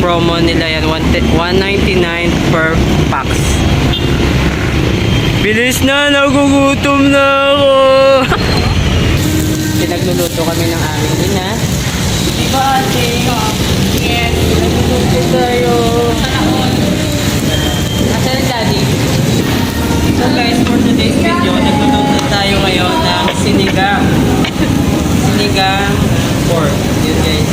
promo nila yan, 199 per box. Bilis na, nagugutom na ako. Pinagluluto kami ng aming ina. Diba ate? Yes. Nagluluto tayo. Asa na daddy? So guys, for today's video, nagluluto tayo ngayon ng sinigang. Sinigang pork. Yun guys.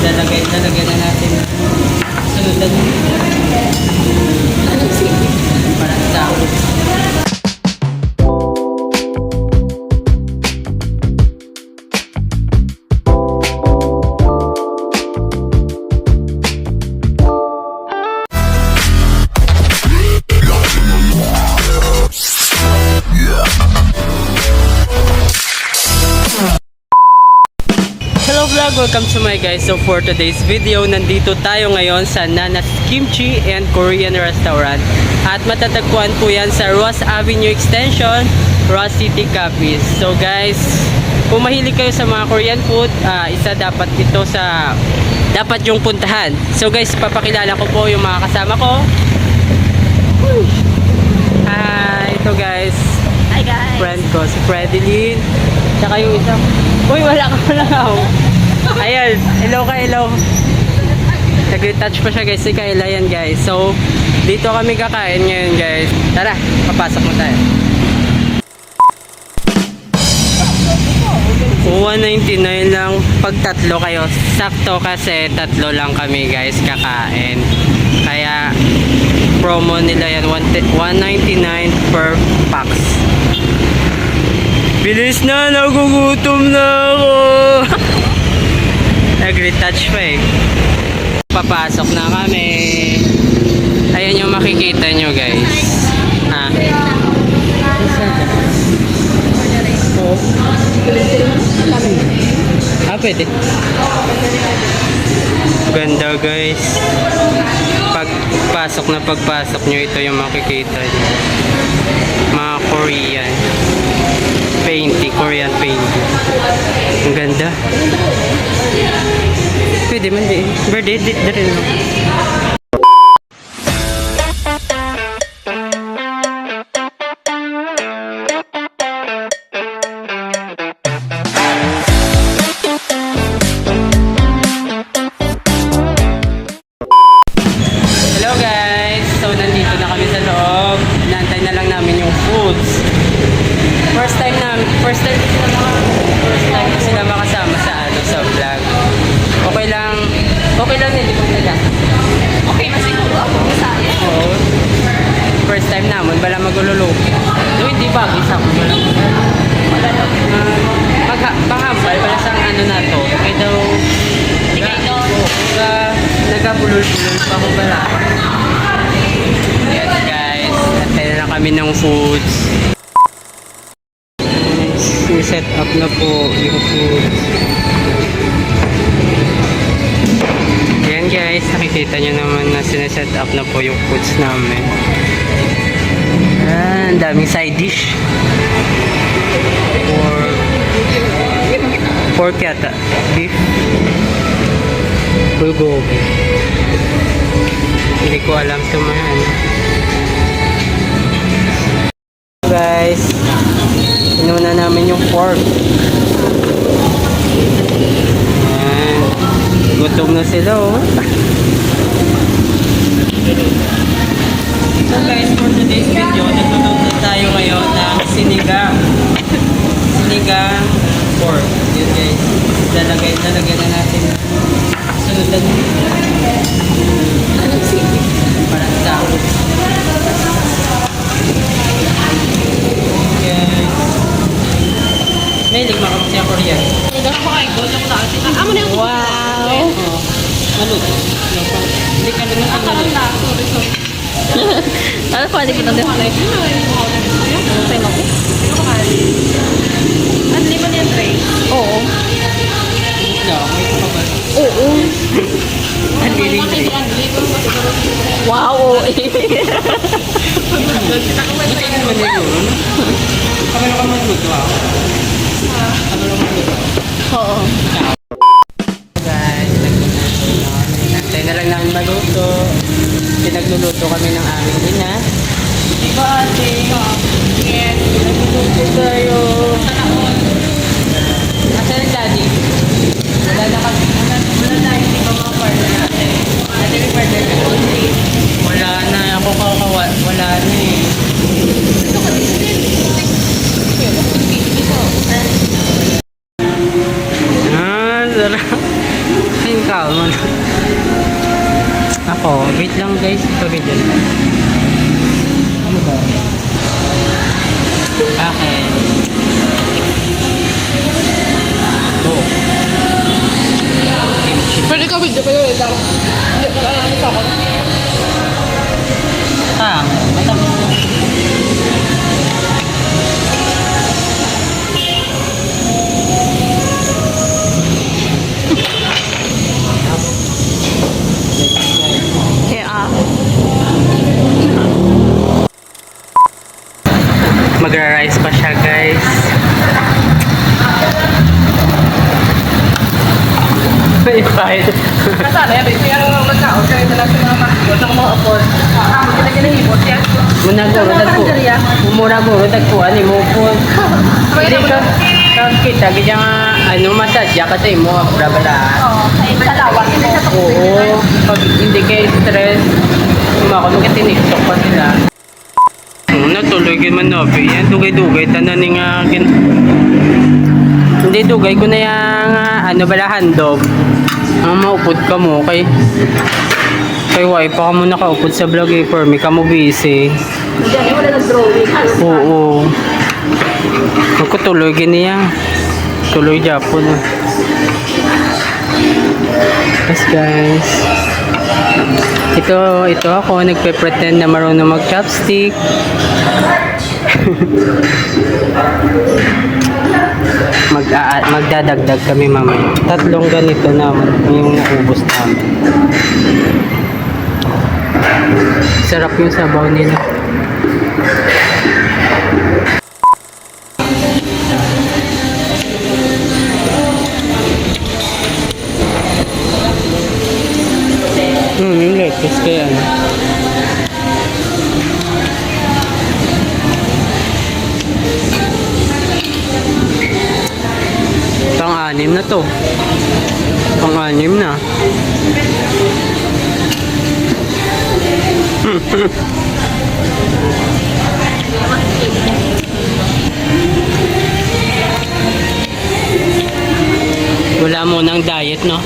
Lalagay na natin. Sunod na. Anong sinigang? Parang tao. Welcome to my guys. So for today's video, nandito tayo ngayon sa Nana's Kimchi and Korean Restaurant. At matatagpuan po yan sa Ross Avenue Extension, Ross City, Capiz. So guys, kung mahilig kayo sa mga Korean food, isa dapat ito sa dapat yung puntahan. So guys, papakilala ko po yung mga kasama ko. Hi, ito guys. Hi guys. Friend ko, si Fredeline. Tsaka yung isa. Uy, wala ka pala ako. Ayan, hello ka, hello. Nag-retouch pa siya guys, si Kayla yan guys. So, dito kami kakain ngayon guys. Tara, papasok mo tayo. 199 lang pag tatlo kayo. Sakto kasi tatlo lang kami guys kakain. Kaya, promo nila yan, 199 per box. Bilis na, nagugutom na ako. Nag-retouch pa eh. Papasok na kami. Ayan yung makikita nyo guys. Ha? Pwede. Ganda guys. Pagpasok nyo, ito yung makikita nyo. Mga Korean painting, Korean painting. Ang ganda. Pwede man din. Birthday date na rin. Hello guys! So nandito na kami sa loob. Inaantay na lang namin yung foods. First time ko sila makasama sa vlog. Okay lang hindi ko nila. Okay na siguro ako masaya. Oo. First time naman, bala magululuto. No, hindi ba? Isa ko lang. Panghambal, pala sa ano na to. Okay daw. Nagabulol-bulol pa ko pala. Yes guys, natay na lang kami ng foods. Set up na po yung foods. Ayan guys, nakikita nyo naman na sineset up na po yung foods namin. Ang daming side dish. Pork yata. Beef. Bulgogi. Hindi ko alam ito man. Guys, inuna namin yung pork. Ayan. Gutom na sila oh. So guys, for today's video, nagluluto tayo ngayon ng sinigang. Sinigang pork. Yun guys. Lalagay na natin. Sunod na. Anong sinigang? Parang tao. May ligma ka siya Korean. Wow! Ano? Hindi ka naman ang Sorry. Ano pa, hindi ko na din. Ano di ba niyan, Trey? Oo. Oo. Ang liling rin. Wow! Buti naman yun. Kamalo ka magluto ako. Kamalo ka magluto. Oo. Guys, nagluto na kami. Nantay na lang namin maluto. Pinagluluto kami ng aming ina. Di ba ate? Yes. Nagluluto tayo. Asan ang daddy? Wala na kami. Wala na hindi pa mga partner natin. Ate may partner ka. Wala na. Ako wala na eh. Ah, sarap. Ayun ka, man. Ako, wait lang guys. Ito video. Okay. Oh. Kimchi. Pwede ka video pa yun lang. Hindi, wala na sa ako. Matamis na. Yeah. Magra-rice pa siya guys. May fight. Kasana yan, ito yung magkaon. Kaya ito lang sa mga makikot ng mga apod. Hindi na kinahibot yan. Muna guro dagkuan ni mo po. Hindi ka kita gid nga ano masadya kasi mo bla. Oo, ay salawa. Hindi sa Oo, pag hindi kay stress, ako magtiniktok pa sila. Natuloy gid man no, yan dugay-dugay tanan ni nga hindi dugay ko na yang ano bala handog. Ang maupod ka mo kay wifi ka mo nakaupod sa vlog eh for me ka mo busy. Hindi, wala nag-drawing. Oo. Ako tuloy giniya. Tuloy Japon. Yes guys. Ito ako nagpe-pretend na marunong mag-chopstick. Magdadagdag kami mamaya. 3 ganito naman yung naubos namin. Sarap yung sabaw nila. Yung lettuce kaya ano. Pang-anim na to. Pang-anim na. Wala mo nang diet, no?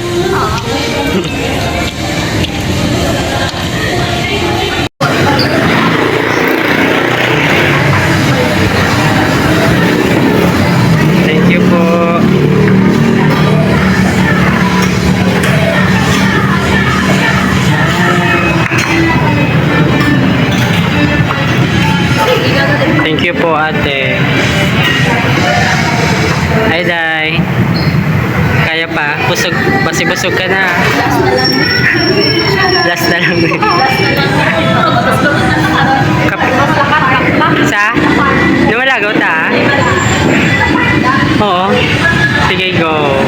Thank you po. Thank you po ate. Hi Day. Kaya pa? Busog, busog ka na. Last na lang. Sa? Lumalagaw ta? Oo. Sige, go.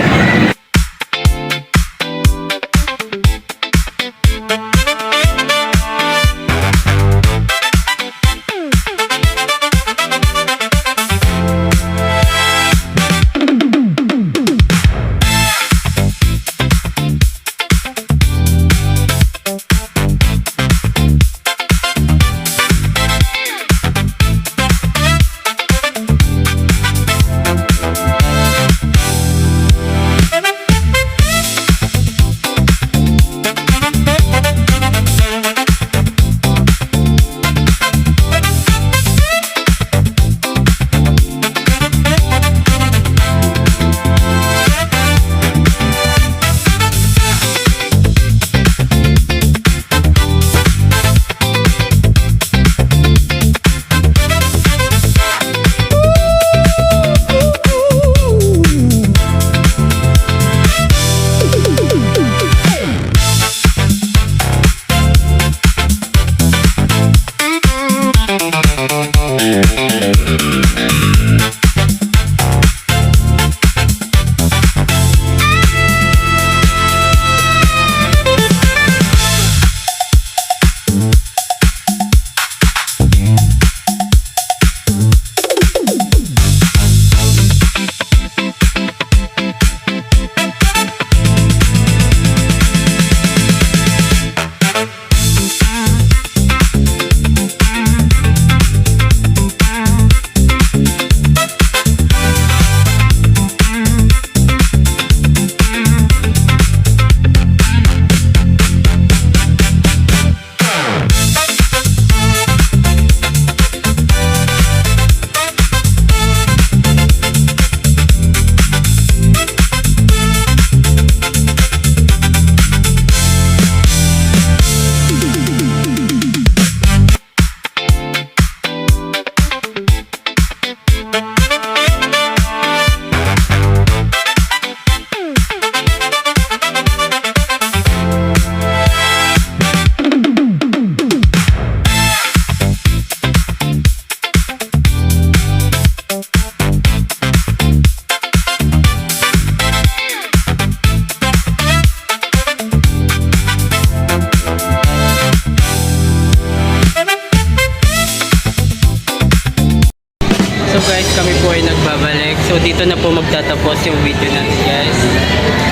So dito na po magtatapos yung video natin guys.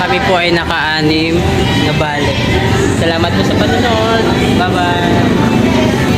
Kami po ay naka-anim na balik. Salamat po sa panonood. Bye bye.